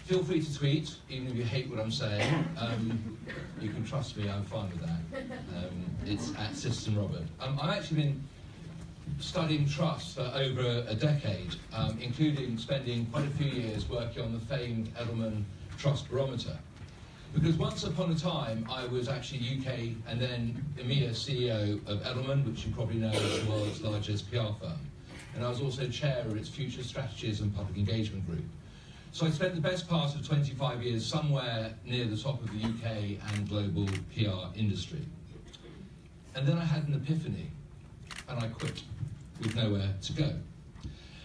Feel free to tweet, even if you hate what I'm saying. You can trust me, I'm fine with that. It's at Citizen Robert. I've actually been studying trust for over a decade, including spending quite a few years working on the famed Edelman Trust Barometer. Because once upon a time, I was actually UK and then EMEA CEO of Edelman, which you probably know is the world's largest PR firm. And I was also chair of its Future Strategies and Public Engagement Group. So I spent the best part of 25 years somewhere near the top of the UK and global PR industry. And then I had an epiphany, and I quit with nowhere to go.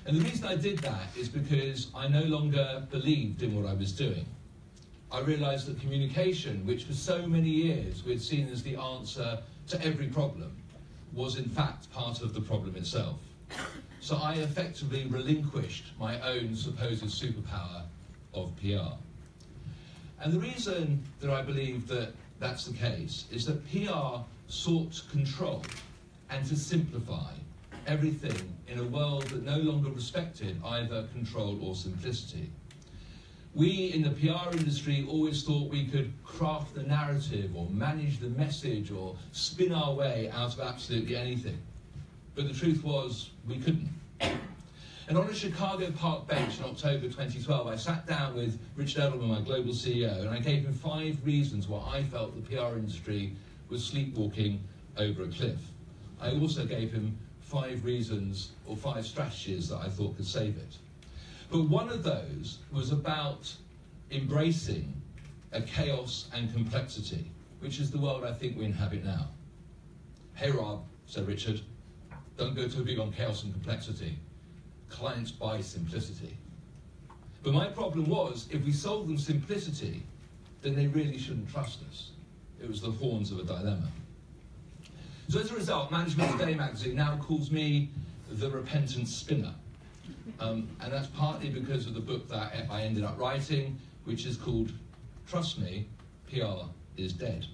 And the reason I did that is because I no longer believed in what I was doing. I realised that communication, which for so many years we'd seen as the answer to every problem, was in fact part of the problem itself. So I effectively relinquished my own supposed superpower of PR. And the reason that I believe that that's the case is that PR sought to control and to simplify everything in a world that no longer respected either control or simplicity. We in the PR industry always thought we could craft the narrative or manage the message or spin our way out of absolutely anything. But the truth was, we couldn't. And on a Chicago Park bench in October 2012, I sat down with Richard Edelman, my global CEO, and I gave him 5 reasons why I felt the PR industry was sleepwalking over a cliff. I also gave him 5 reasons or 5 strategies that I thought could save it. But one of those was about embracing a chaos and complexity, which is the world I think we inhabit now. Hey Rob, said Richard, don't go too big on chaos and complexity. Clients buy simplicity. But my problem was, if we sold them simplicity, then they really shouldn't trust us. It was the horns of a dilemma. So as a result, Management Today magazine now calls me the repentant spinner. And that's partly because of the book that I ended up writing, which is called Trust Me, PR is Dead.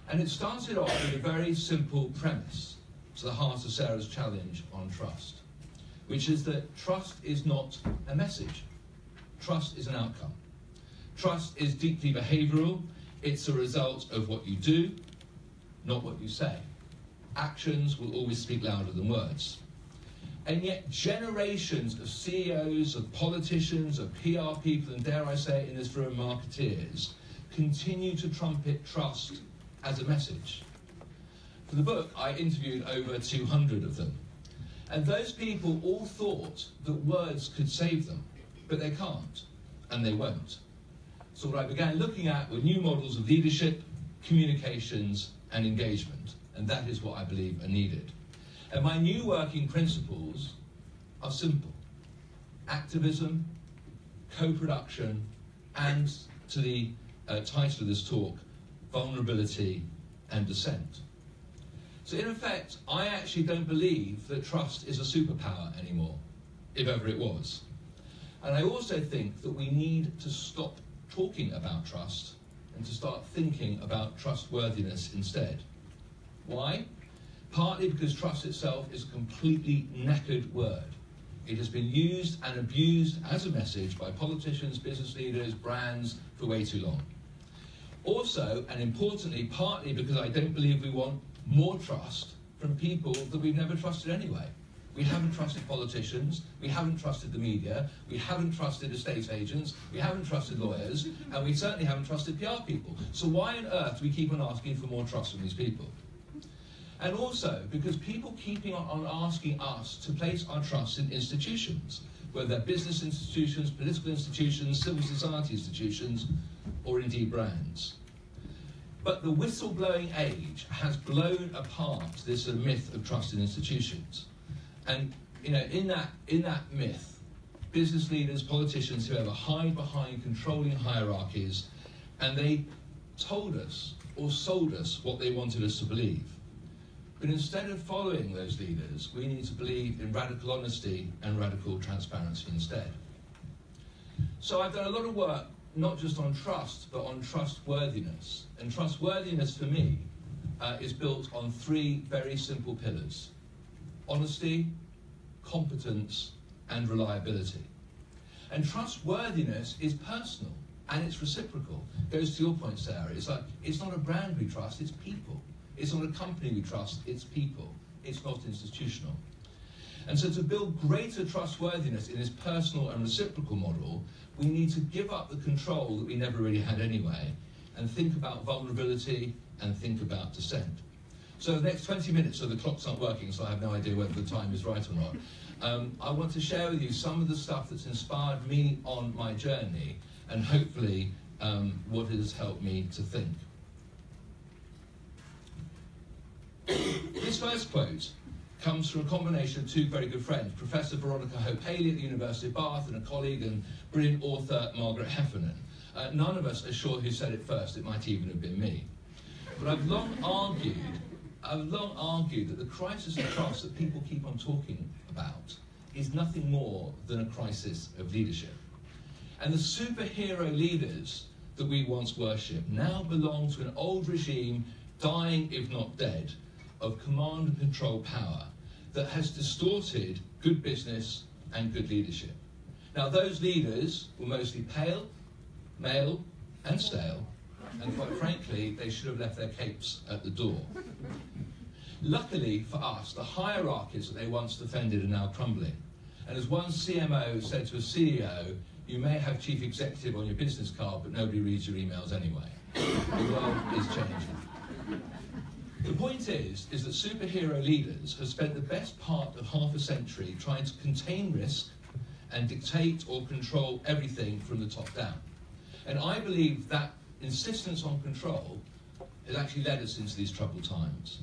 And it started off with a very simple premise to the heart of Sarah's challenge on trust, which is that trust is not a message. Trust is an outcome. Trust is deeply behavioral. It's a result of what you do, not what you say. Actions will always speak louder than words. And yet generations of CEOs, of politicians, of PR people, and dare I say it in this room, marketeers, continue to trumpet trust as a message. For the book, I interviewed over 200 of them. And those people all thought that words could save them, but they can't, and they won't. So what I began looking at were new models of leadership, communications, and engagement. And that is what I believe are needed. And my new working principles are simple. Activism, co-production, and to the title of this talk, vulnerability and dissent. So in effect, I actually don't believe that trust is a superpower anymore, if ever it was. And I also think that we need to stop talking about trust and to start thinking about trustworthiness instead. Why? Partly because trust itself is a completely knackered word. It has been used and abused as a message by politicians, business leaders, brands for way too long. Also, and importantly, partly because I don't believe we want more trust from people that we've never trusted anyway. We haven't trusted politicians, we haven't trusted the media, we haven't trusted estate agents, we haven't trusted lawyers, and we certainly haven't trusted PR people. So why on earth do we keep on asking for more trust from these people? And also because people keeping on asking us to place our trust in institutions, whether they're business institutions, political institutions, civil society institutions, or indeed brands. But the whistleblowing age has blown apart this myth of trust in institutions. And in that myth, business leaders, politicians, whoever, hide behind controlling hierarchies, and they told us or sold us what they wanted us to believe. But instead of following those leaders, we need to believe in radical honesty and radical transparency instead. So I've done a lot of work, not just on trust, but on trustworthiness. And trustworthiness for me is built on 3 very simple pillars: honesty, competence, and reliability. And trustworthiness is personal and it's reciprocal. Goes to your point, Sarah. It's like, it's not a brand we trust, it's people. It's not a company we trust, it's people. It's not institutional. And so to build greater trustworthiness in this personal and reciprocal model, we need to give up the control that we never really had anyway, and think about vulnerability and think about dissent. So the next 20 minutes, so the clocks aren't working, so I have no idea whether the time is right or not. I want to share with you some of the stuff that's inspired me on my journey, and hopefully what has helped me to think. This first quote comes from a combination of two very good friends, Professor Veronica Hope-Haley at the University of Bath and a colleague and brilliant author Margaret Heffernan. None of us are sure who said it first, it might even have been me. But I've long argued that the crisis of trust that people keep on talking about is nothing more than a crisis of leadership. And the superhero leaders that we once worshipped now belong to an old regime, dying if not dead, of command and control power that has distorted good business and good leadership. Now those leaders were mostly pale, male and stale, and quite frankly they should have left their capes at the door. Luckily for us, the hierarchies that they once defended are now crumbling. And as one CMO said to a CEO, you may have chief executive on your business card, but nobody reads your emails anyway. The world is changing. The point is that superhero leaders have spent the best part of half a century trying to contain risk and dictate or control everything from the top down. And I believe that insistence on control has actually led us into these troubled times.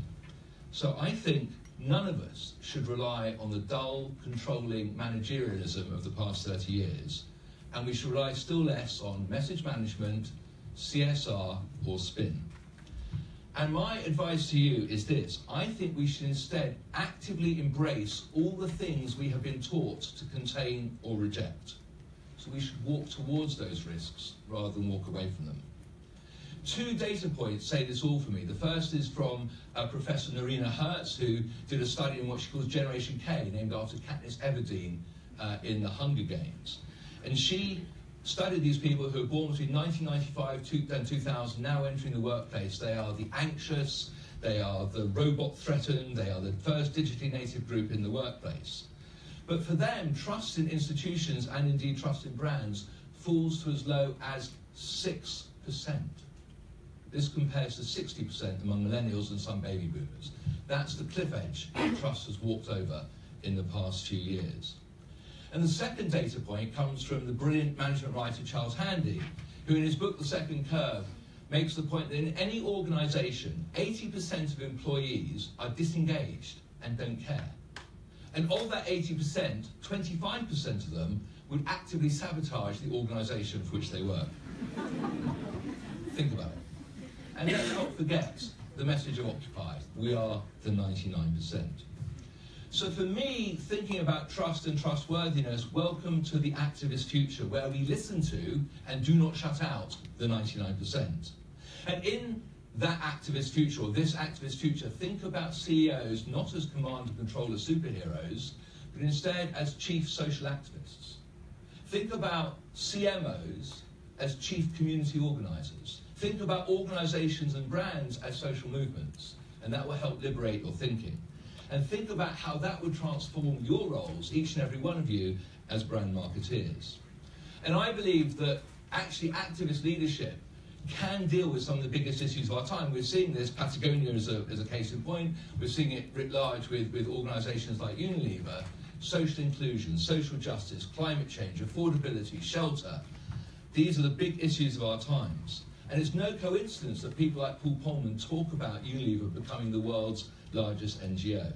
So I think none of us should rely on the dull, controlling managerialism of the past 30 years, and we should rely still less on message management, CSR, or spin. And my advice to you is this: I think we should instead actively embrace all the things we have been taught to contain or reject. So we should walk towards those risks rather than walk away from them. Two data points say this all for me. The first is from Professor Norina Hertz, who did a study in what she calls Generation K, named after Katniss Everdeen in the Hunger Games. And she studied these people who were born between 1995 and 2000, now entering the workplace. They are the anxious, they are the robot threatened, they are the first digitally native group in the workplace. But for them, trust in institutions and indeed trust in brands falls to as low as 6%. This compares to 60% among millennials and some baby boomers. That's the cliff edge that trust has walked over in the past few years. And the second data point comes from the brilliant management writer Charles Handy, who in his book The Second Curve makes the point that in any organisation, 80% of employees are disengaged and don't care. And of that 80%, 25% of them would actively sabotage the organisation for which they work. Think about it. And let's not forget the message of Occupy. We are the 99%. So for me, thinking about trust and trustworthiness, welcome to the activist future, where we listen to and do not shut out the 99%. And in that activist future, or this activist future, think about CEOs not as command and controller superheroes, but instead as chief social activists. Think about CMOs as chief community organisers. Think about organisations and brands as social movements, and that will help liberate your thinking. And think about how that would transform your roles, each and every one of you, as brand marketeers. And I believe that actually activist leadership can deal with some of the biggest issues of our time. We're seeing this, Patagonia as a case in point. We're seeing it writ large with organisations like Unilever. Social inclusion, social justice, climate change, affordability, shelter. These are the big issues of our times. And it's no coincidence that people like Paul Polman talk about Unilever becoming the world's largest NGO.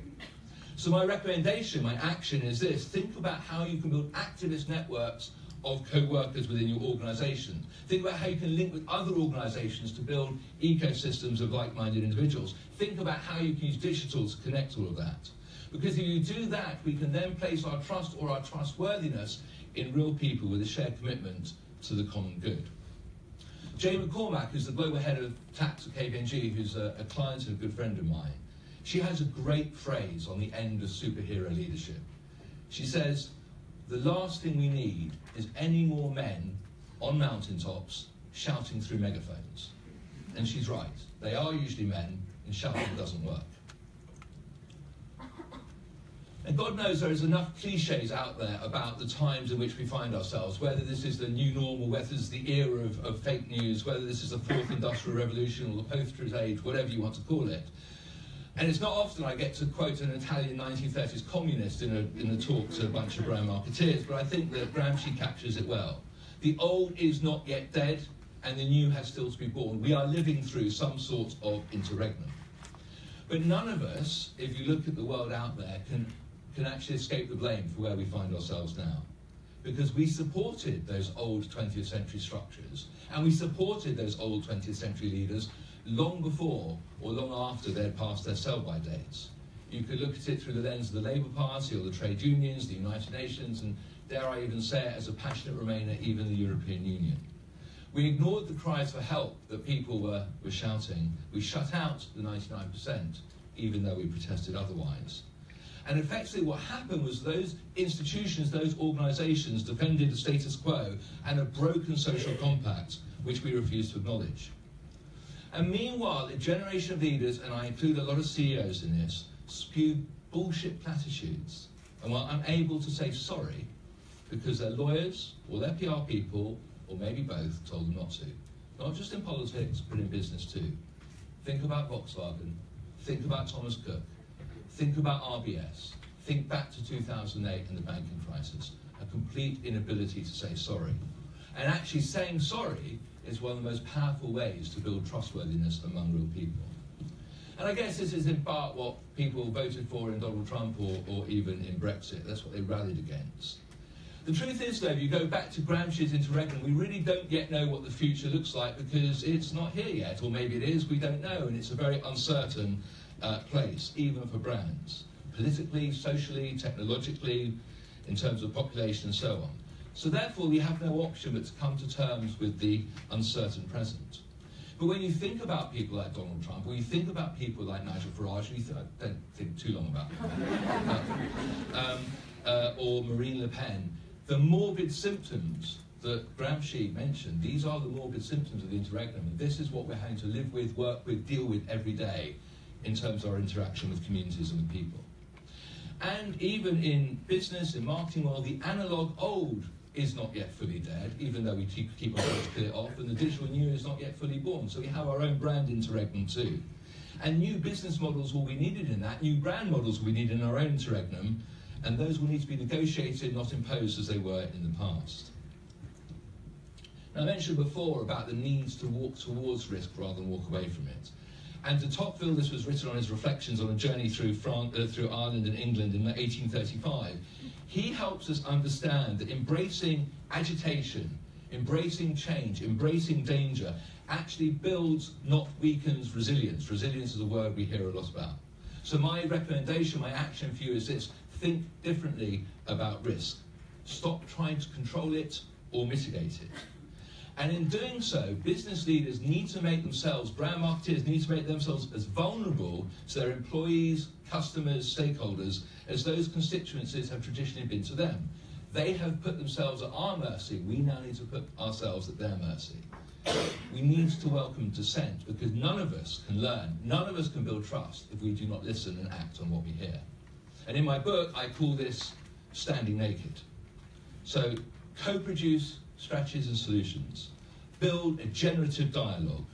So my recommendation, my action is this: think about how you can build activist networks of co-workers within your organisation. Think about how you can link with other organisations to build ecosystems of like-minded individuals. Think about how you can use digital to connect all of that. Because if you do that, we can then place our trust or our trustworthiness in real people with a shared commitment to the common good. Jane McCormack, who's the global head of tax at KPMG, who's a client and a good friend of mine, she has a great phrase on the end of superhero leadership. She says, the last thing we need is any more men on mountaintops shouting through megaphones. And she's right. They are usually men, and shouting doesn't work. And God knows there is enough cliches out there about the times in which we find ourselves, whether this is the new normal, whether this is the era of fake news, whether this is the fourth industrial revolution or the post-truth age, whatever you want to call it. And it's not often I get to quote an Italian 1930s communist in a talk to a bunch of brand marketeers, but I think that Gramsci captures it well. The old is not yet dead, and the new has still to be born. We are living through some sort of interregnum. But none of us, if you look at the world out there, can actually escape the blame for where we find ourselves now. Because we supported those old 20th century structures, and we supported those old 20th century leaders long before or long after they'd passed their sell-by dates. You could look at it through the lens of the Labour Party or the trade unions, the United Nations, and dare I even say it, as a passionate Remainer, even the European Union. We ignored the cries for help that people were shouting. We shut out the 99%, even though we protested otherwise. And effectively what happened was those institutions, those organisations defended the status quo and a broken social compact, which we refused to acknowledge. And meanwhile, a generation of leaders, and I include a lot of CEOs in this, spewed bullshit platitudes and were unable to say sorry because their lawyers or their PR people, or maybe both, told them not to. Not just in politics, but in business too. Think about Volkswagen, think about Thomas Cook, think about RBS, think back to 2008 and the banking crisis, a complete inability to say sorry. And actually saying sorry is one of the most powerful ways to build trustworthiness among real people. And I guess this is in part what people voted for in Donald Trump or even in Brexit. That's what they rallied against. The truth is, though, if you go back to Gramsci's interregnum, we really don't yet know what the future looks like because it's not here yet, or maybe it is, we don't know, and it's a very uncertain place, even for brands, politically, socially, technologically, in terms of population and so on. So therefore, we have no option but to come to terms with the uncertain present. But when you think about people like Donald Trump, or you think about people like Nigel Farage, I don't think too long about them, or Marine Le Pen, the morbid symptoms that Gramsci mentioned, these are the morbid symptoms of the interregnum, and this is what we're having to live with, work with, deal with every day in terms of our interaction with communities and with people. And even in business, in marketing world, the analog old is not yet fully dead, even though we keep on trying to kill it off, and the digital new is not yet fully born. So we have our own brand interregnum too. And new business models will be needed in that, new brand models will be needed in our own interregnum, and those will need to be negotiated, not imposed as they were in the past. Now, I mentioned before about the needs to walk towards risk rather than walk away from it. And de Tocqueville, this was written on his reflections on a journey through Ireland and England in 1835. He helps us understand that embracing agitation, embracing change, embracing danger, actually builds, not weakens, resilience. Resilience is a word we hear a lot about. So my recommendation, my action for you is this: think differently about risk. Stop trying to control it or mitigate it. And in doing so, business leaders need to make themselves, brand marketers need to make themselves as vulnerable to their employees, customers, stakeholders, as those constituencies have traditionally been to them. They have put themselves at our mercy. We now need to put ourselves at their mercy. We need to welcome dissent because none of us can learn, none of us can build trust if we do not listen and act on what we hear. And in my book, I call this standing naked. So co-produce strategies and solutions, build a generative dialogue,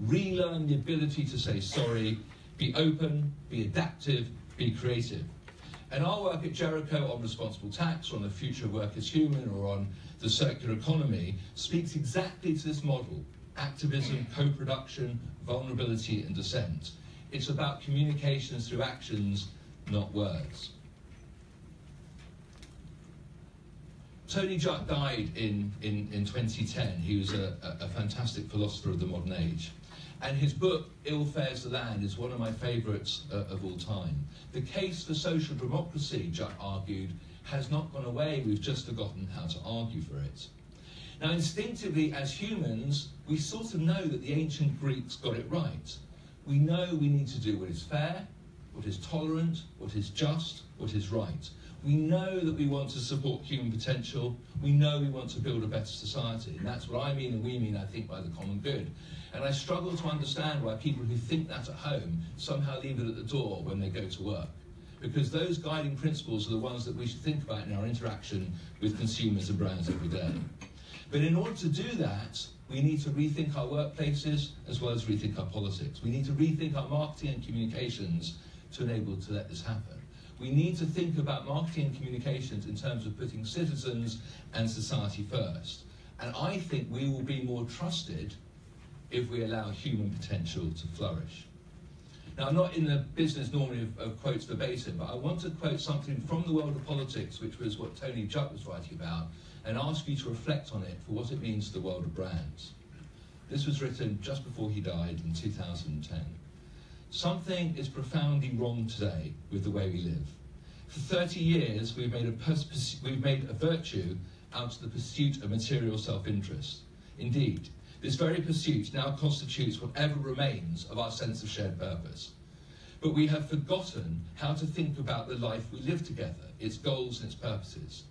relearn the ability to say sorry, be open, be adaptive, be creative. And our work at Jericho on responsible tax, or on the future of work as human, or on the circular economy, speaks exactly to this model: activism, co-production, vulnerability and dissent. It's about communications through actions, not words. Tony Judt died in 2010. He was a fantastic philosopher of the modern age. And his book, Ill Fares the Land, is one of my favourites of all time. The case for social democracy, Judt argued, has not gone away. We've just forgotten how to argue for it. Now, instinctively, as humans, we sort of know that the ancient Greeks got it right. We know we need to do what is fair, what is tolerant, what is just, what is right. We know that we want to support human potential. We know we want to build a better society. And that's what I mean and we mean, I think, by the common good. And I struggle to understand why people who think that at home somehow leave it at the door when they go to work. Because those guiding principles are the ones that we should think about in our interaction with consumers and brands every day. But in order to do that, we need to rethink our workplaces as well as rethink our politics. We need to rethink our marketing and communications to enable to let this happen. We need to think about marketing and communications in terms of putting citizens and society first. And I think we will be more trusted if we allow human potential to flourish. Now, I'm not in the business normally of quotes verbatim, but I want to quote something from the world of politics, which was what Tony Judt was writing about, and ask you to reflect on it for what it means to the world of brands. This was written just before he died in 2010. Something is profoundly wrong today with the way we live. For 30 years, we've made a virtue out of the pursuit of material self-interest. Indeed, this very pursuit now constitutes whatever remains of our sense of shared purpose. But we have forgotten how to think about the life we live together, its goals and its purposes.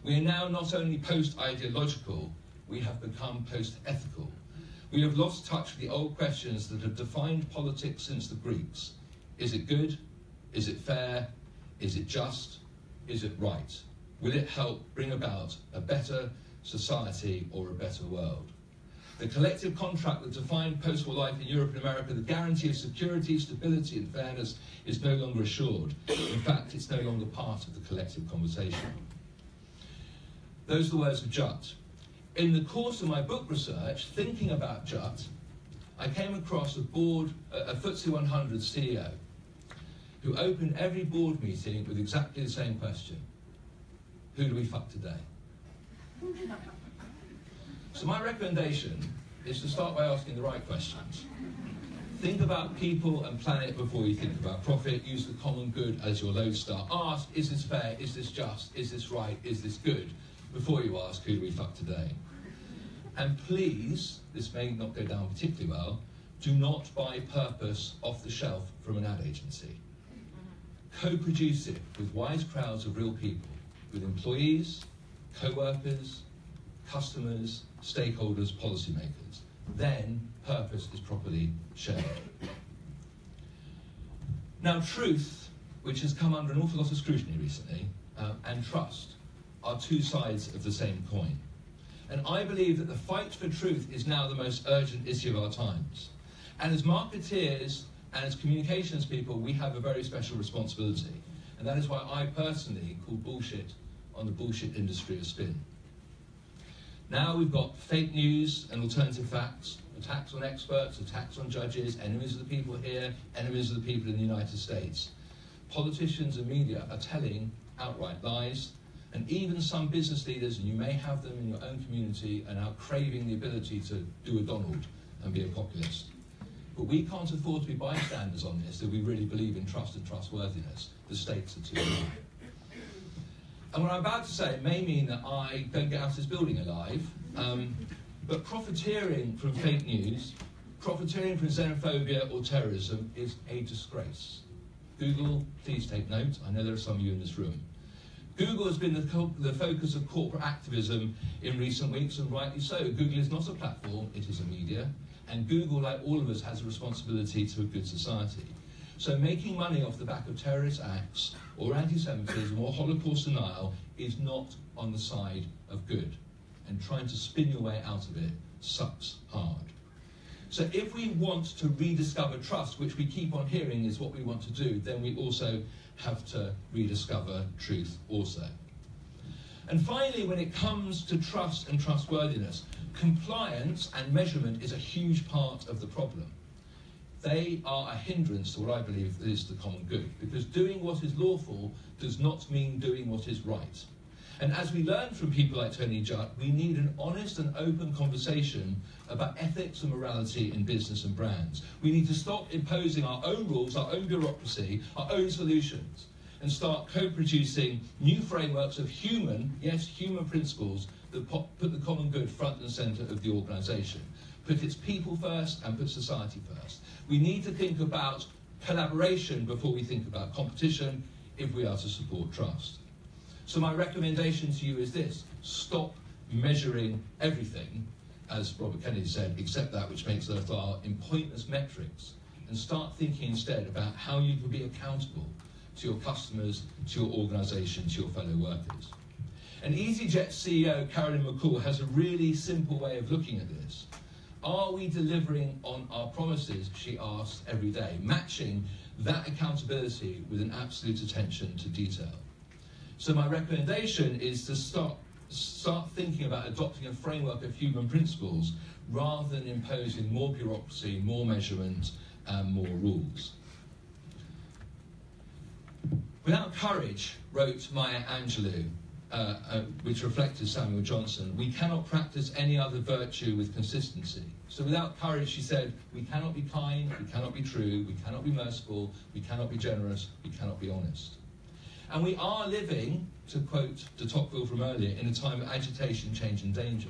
We are now not only post-ideological, we have become post-ethical. We have lost touch with the old questions that have defined politics since the Greeks. Is it good? Is it fair? Is it just? Is it right? Will it help bring about a better society or a better world? The collective contract that defined post-war life in Europe and America, the guarantee of security, stability and fairness, is no longer assured. In fact, it's no longer part of the collective conversation. Those are the words of Judt. In the course of my book research, thinking about Judt, I came across a FTSE 100 CEO who opened every board meeting with exactly the same question. Who do we fuck today? So my recommendation is to start by asking the right questions. Think about people and planet before you think about profit. Use the common good as your lodestar. Ask, is this fair? Is this just? Is this right? Is this good? Before you ask, who do we fuck today? And please, this may not go down particularly well, do not buy purpose off the shelf from an ad agency. Co-produce it with wise crowds of real people, with employees, co-workers, customers, stakeholders, policymakers. Then purpose is properly shared. Now, truth, which has come under an awful lot of scrutiny recently, and trust are two sides of the same coin. And I believe that the fight for truth is now the most urgent issue of our times. And as marketeers and as communications people, we have a very special responsibility. And that is why I personally call bullshit on the bullshit industry a spin. Now we've got fake news and alternative facts, attacks on experts, attacks on judges, enemies of the people here, enemies of the people in the United States. Politicians and media are telling outright lies, and even some business leaders, and you may have them in your own community, are now craving the ability to do a Donald and be a populist. But we can't afford to be bystanders on this if we really believe in trust and trustworthiness. The stakes are too high. And what I'm about to say may mean that I don't get out of this building alive, but profiteering from fake news, profiteering from xenophobia or terrorism is a disgrace. Google, please take note. I know there are some of you in this room. Google has been the focus of corporate activism in recent weeks, and rightly so. Google is not a platform, it is a media, and Google, like all of us, has a responsibility to a good society. So making money off the back of terrorist acts, or anti-Semitism, or Holocaust denial is not on the side of good. And trying to spin your way out of it sucks hard. So if we want to rediscover trust, which we keep on hearing is what we want to do, then we also have to rediscover truth also. And finally, when it comes to trust and trustworthiness, compliance and measurement is a huge part of the problem. They are a hindrance to what I believe is the common good, because doing what is lawful does not mean doing what is right. And as we learn from people like Tony Judt, we need an honest and open conversation about ethics and morality in business and brands. We need to stop imposing our own rules, our own bureaucracy, our own solutions, and start co-producing new frameworks of human, yes, human principles that put the common good front and centre of the organisation. Put its people first and put society first. We need to think about collaboration before we think about competition if we are to support trust. So my recommendation to you is this: stop measuring everything, as Robert Kennedy said, except that which makes us worthwhile, in pointless metrics, and start thinking instead about how you can be accountable to your customers, to your organisation, to your fellow workers. And EasyJet CEO Carolyn McCall has a really simple way of looking at this. Are we delivering on our promises, she asks every day, matching that accountability with an absolute attention to detail? So my recommendation is to start thinking about adopting a framework of human principles rather than imposing more bureaucracy, more measurement, and more rules. Without courage, wrote Maya Angelou, which reflected Samuel Johnson, we cannot practice any other virtue with consistency. So without courage, she said, we cannot be kind, we cannot be true, we cannot be merciful, we cannot be generous, we cannot be honest. And we are living, to quote de Tocqueville from earlier, in a time of agitation, change and danger.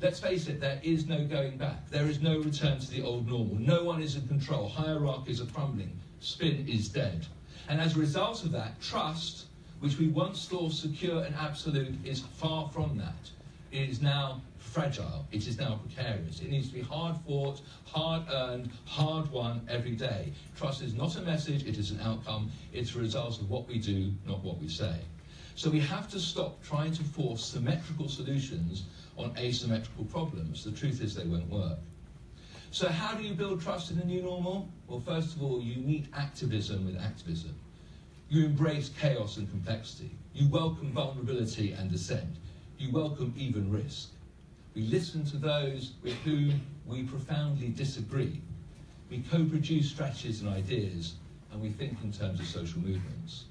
Let's face it, there is no going back. There is no return to the old normal. No one is in control. Hierarchies are crumbling. Spin is dead. And as a result of that, trust, which we once thought secure and absolute, is far from that. It is now fragile. It is now precarious. It needs to be hard fought, hard earned, hard won every day. Trust is not a message, it is an outcome. It's a result of what we do, not what we say. So we have to stop trying to force symmetrical solutions on asymmetrical problems. The truth is they won't work. So how do you build trust in the new normal? Well, first of all, you meet activism with activism. You embrace chaos and complexity. You welcome vulnerability and dissent. You welcome even risk. We listen to those with whom we profoundly disagree. We co-produce strategies and ideas, and we think in terms of social movements.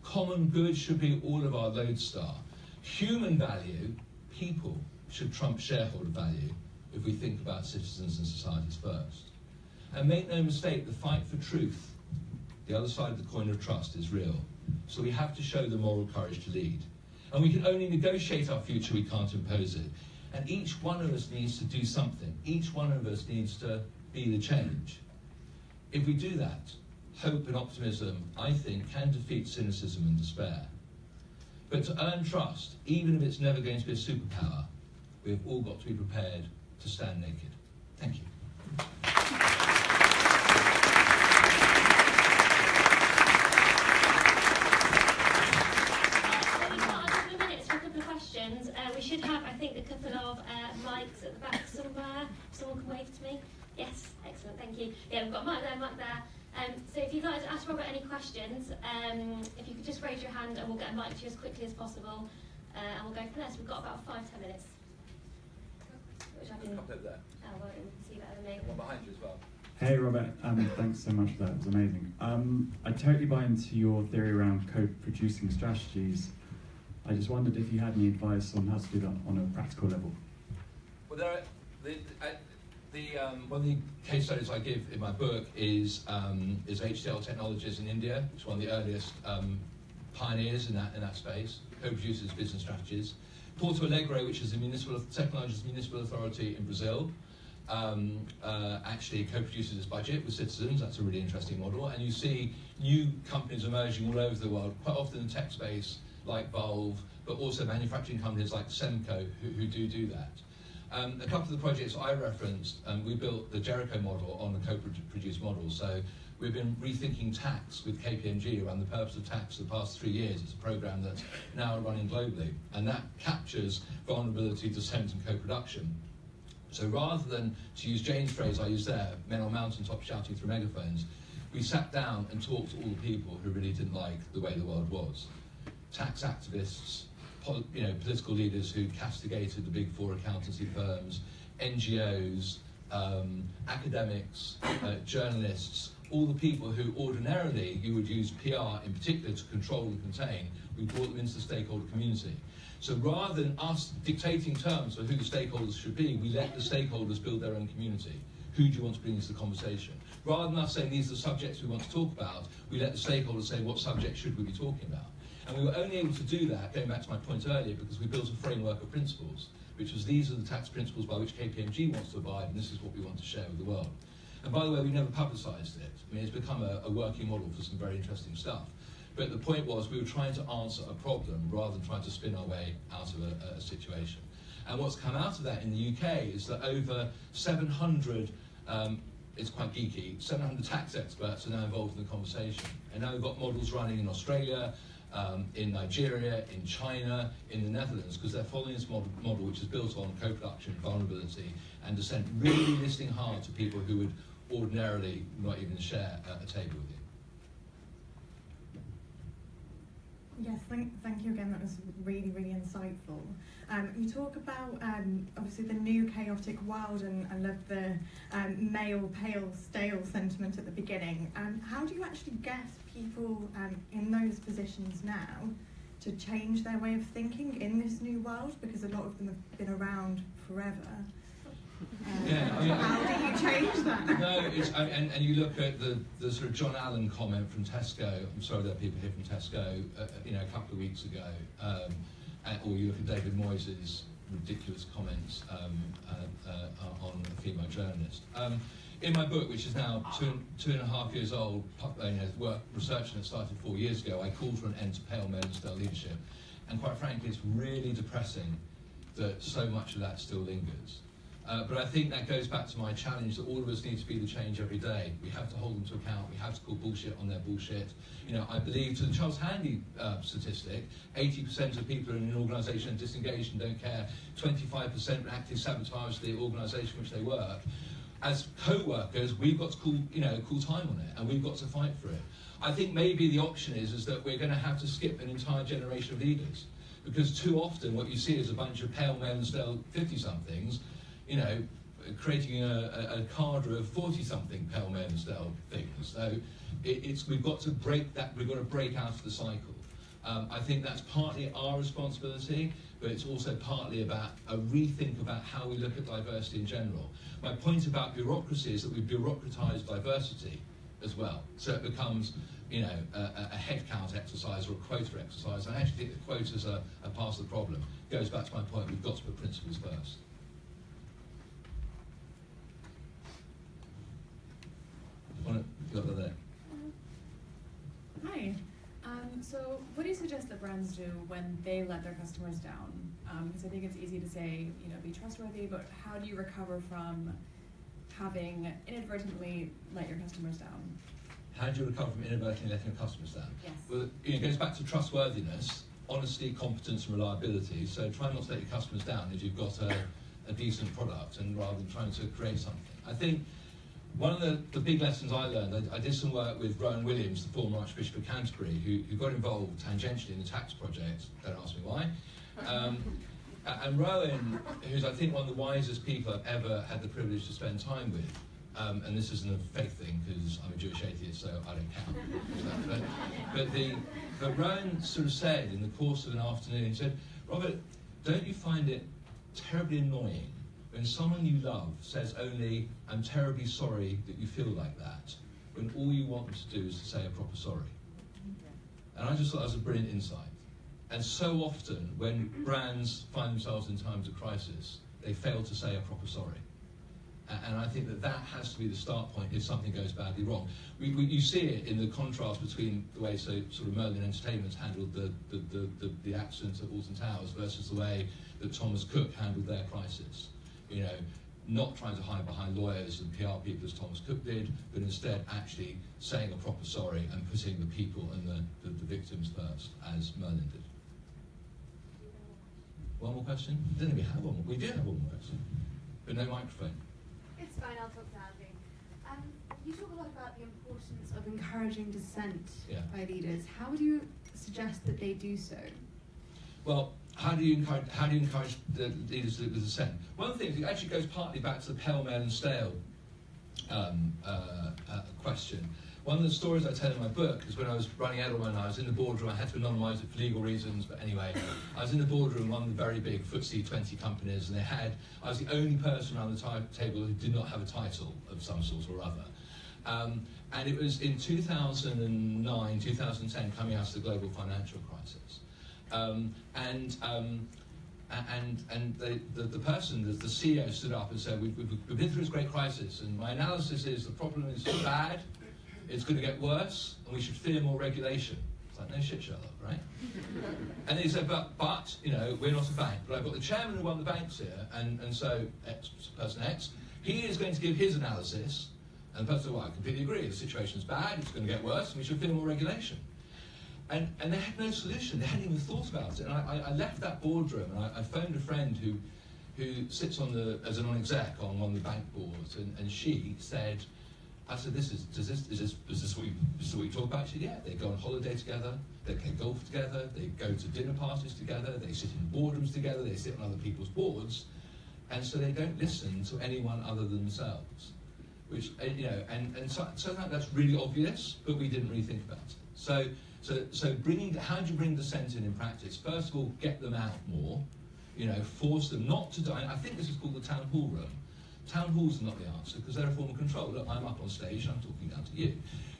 Common good should be all of our lodestar. Human value, people, should trump shareholder value if we think about citizens and societies first. And make no mistake, the fight for truth, the other side of the coin of trust, is real. So we have to show the moral courage to lead. And we can only negotiate our future, we can't impose it. And each one of us needs to do something. Each one of us needs to be the change. If we do that, hope and optimism, I think, can defeat cynicism and despair. But to earn trust, even if it's never going to be a superpower, we have all got to be prepared to stand naked. Thank you. We should have, I think, a couple of mics at the back somewhere. Someone can wave to me. Yes, excellent, thank you. Yeah, we've got a mic there. So if you'd like to ask Robert any questions, if you could just raise your hand and we'll get a mic to you as quickly as possible, and we'll go from there. So we've got about 5-10 minutes. Which I can... Up over there. Oh, well, you can see better than me. One behind you as well. Hey Robert, thanks so much for that, it was amazing. I totally buy into your theory around co-producing strategies. I just wondered if you had any advice on how to do that on a practical level. Well, one of the case studies I give in my book is HCL Technologies in India, which is one of the earliest pioneers in that space, co-produces business strategies. Porto Alegre, which is the second largest municipal authority in Brazil, actually co-produces its budget with citizens. That's a really interesting model. And you see new companies emerging all over the world, quite often in the tech space, like Valve, but also manufacturing companies like Semco who do that. A couple of the projects I referenced, we built the Jericho model on a co-produced model. So we've been rethinking tax with KPMG around the purpose of tax for the past 3 years. It's a program that's now running globally, and that captures vulnerability, dissent, and co-production. So rather than, to use Jane's phrase I used there, men on mountaintops shouting through megaphones, we sat down and talked to all the people who really didn't like the way the world was. Tax activists, political leaders who castigated the big four accountancy firms, NGOs, academics, journalists, all the people who ordinarily you would use PR in particular to control and contain. We brought them into the stakeholder community. So rather than us dictating terms for who the stakeholders should be, we let the stakeholders build their own community. Who do you want to bring into the conversation? Rather than us saying these are the subjects we want to talk about, we let the stakeholders say what subjects should we be talking about. And we were only able to do that, going back to my point earlier, because we built a framework of principles, which was these are the tax principles by which KPMG wants to abide, and this is what we want to share with the world. And by the way, we never publicised it. I mean, it's become a working model for some very interesting stuff. But the point was we were trying to answer a problem rather than trying to spin our way out of a situation. And what's come out of that in the UK is that over 700, it's quite geeky, 700 tax experts are now involved in the conversation. And now we've got models running in Australia, in Nigeria, in China, in the Netherlands, because they're following this model which is built on co-production, vulnerability, and dissent, really listening hard to people who would ordinarily not even share a table with you. Yes, thank you again. That was really, really insightful. You talk about obviously the new chaotic world, and I love the male, pale, stale sentiment at the beginning. How do you actually get people in those positions now to change their way of thinking in this new world? Because a lot of them have been around forever. How do you change that? No, and you look at the sort of John Allen comment from Tesco. I'm sorry there are people here from Tesco. A couple of weeks ago, or you look at David Moyes' ridiculous comments on a female journalist. In my book, which is now two and a half years old, research that started 4 years ago, I called for an end to pale male and stale leadership, and quite frankly, it's really depressing that so much of that still lingers. But I think that goes back to my challenge that all of us need to be the change every day. We have to hold them to account. We have to call bullshit on their bullshit. I believe, to the Charles Handy statistic, 80% of people in an organisation are disengaged and don't care. 25% actively sabotage the organisation in which they work. As co-workers, we've got to call time on it, and we've got to fight for it. I think maybe the option is that we're going to have to skip an entire generation of leaders, because too often what you see is a bunch of pale male and stale 50-somethings. Creating a cadre of 40-something pale male and stale things. So we've got to break that. We've got to break out of the cycle. I think that's partly our responsibility, but it's also partly about a rethink about how we look at diversity in general. My point about bureaucracy is that we bureaucratise diversity as well, so it becomes a headcount exercise or a quota exercise. I actually think that quotas are part of the problem. It goes back to my point. We've got to put principles first. There. Hi. So what do you suggest that brands do when they let their customers down? Because I think it's easy to say, be trustworthy, but how do you recover from having inadvertently let your customers down? How do you recover from inadvertently letting your customers down? Yes. Well, it goes back to trustworthiness, honesty, competence, and reliability. So try not to let your customers down if you've got a decent product, and rather than trying to create something. I think one of the big lessons I learned, I did some work with Rowan Williams, the former Archbishop of Canterbury, who got involved tangentially in the tax project. Don't ask me why. And Rowan, who's I think one of the wisest people I've ever had the privilege to spend time with, and this isn't a fake thing because I'm a Jewish atheist, so I don't count. But Rowan sort of said in the course of an afternoon, he said, Robert, don't you find it terribly annoying when someone you love says only, I'm terribly sorry that you feel like that, when all you want them to do is to say a proper sorry? And I just thought that was a brilliant insight. And so often, when brands find themselves in times of crisis, they fail to say a proper sorry. And I think that has to be the start point if something goes badly wrong. You see it in the contrast between the way sort of Merlin Entertainment handled the accident at Alton Towers versus the way that Thomas Cook handled their crisis. Not trying to hide behind lawyers and PR people as Thomas Cook did, but instead actually saying a proper sorry and putting the people and the victims first, as Merlin did. One more question? I don't think we have one more. We do have one more question, but no microphone. It's fine, I'll talk loudly. You talk a lot about the importance of encouraging dissent by leaders. How would you suggest that they do so? Well, how do you encourage the leaders to live with dissent? One of the things, it actually goes partly back to the pale male and stale question. One of the stories I tell in my book is when I was running Edelman, I was in the boardroom. I had to anonymise it for legal reasons, but anyway, I was in the boardroom of one of the very big FTSE 20 companies, and I was the only person around the table who did not have a title of some sort or other. And it was in 2009, 2010, coming out of the global financial crisis. The person, the CEO, stood up and said, we've been through this great crisis, and my analysis is the problem is bad, it's going to get worse, and we should fear more regulation. It's like, no shit, Sherlock, right? And he said, but, you know, we're not a bank. But I've got the chairman of one of the banks here, and so person X, he is going to give his analysis, and the person said, well, I completely agree, the situation's bad, it's going to get worse, and we should feel more regulation. And they had no solution, they hadn't even thought about it. And I left that boardroom, and I phoned a friend who sits as a non-exec on one of the bank boards, and she said, I said, is this what you talk about? She said, yeah, they go on holiday together, they play golf together, they go to dinner parties together, they sit in boardrooms together, they sit on other people's boards, and so they don't listen to anyone other than themselves. Which, you know, and so that's really obvious, but we didn't really think about it. So how do you bring dissent in practice? First of all, get them out more, you know, force them not to die. I think this is called the town hall room. Town halls are not the answer, because they're a form of control. Look, I'm up on stage, I'm talking down to you.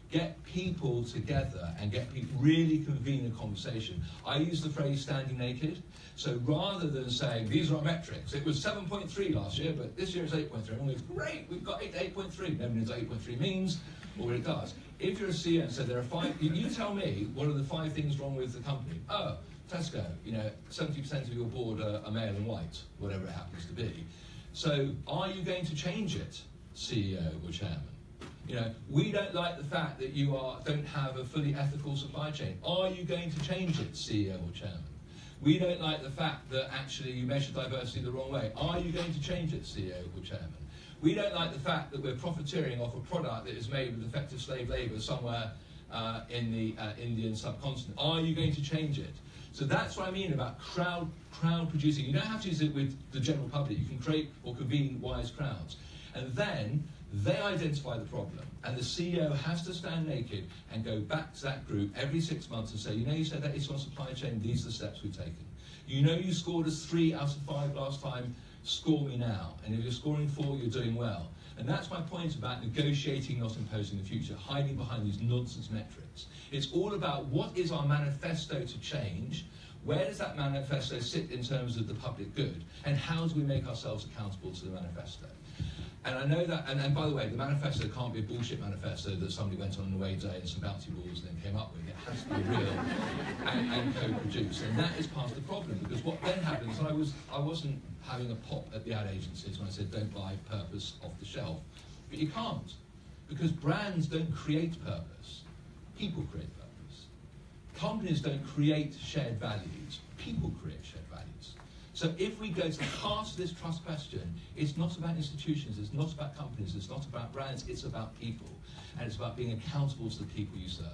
Get people together and get people really convene a conversation. I use the phrase standing naked. So rather than saying, these are our metrics, it was 7.3 last year, but this year it's 8.3. Everyone goes, great, we've got 8.3. Nobody knows what 8.3 means or what it does. If you're a CEO and say there are 5, you tell me what are the 5 things wrong with the company. Oh, Tesco, you know, 70% of your board are male and white, whatever it happens to be. So are you going to change it, CEO or chairman? You know, we don't like the fact that you don't have a fully ethical supply chain. Are you going to change it, CEO or chairman? We don't like the fact that actually you measure diversity the wrong way. Are you going to change it, CEO or chairman? We don't like the fact that we're profiteering off a product that is made with effective slave labour somewhere in the Indian subcontinent. Are you going to change it? So that's what I mean about crowd producing. You don't have to use it with the general public. You can create or convene wise crowds. And then they identify the problem, and the CEO has to stand naked and go back to that group every 6 months and say, you know, you said that it's on supply chain, these are the steps we've taken. You know you scored us 3 out of 5 last time, score me now. And if you're scoring 4, you're doing well. And that's my point about negotiating, not imposing the future, hiding behind these nonsense metrics. It's all about what is our manifesto to change, where does that manifesto sit in terms of the public good, and how do we make ourselves accountable to the manifesto? And I know that, and by the way, the manifesto can't be a bullshit manifesto that somebody went on an away day and some bouncy balls and then came up with. It has to be real and co-produced. And that is part of the problem, because what then happens, I wasn't having a pop at the ad agencies when I said don't buy purpose off the shelf. But you can't, because brands don't create purpose. People create purpose. Companies don't create shared values. People create shared values. So if we go to the heart of this trust question, it's not about institutions, it's not about companies, it's not about brands, it's about people. And it's about being accountable to the people you serve.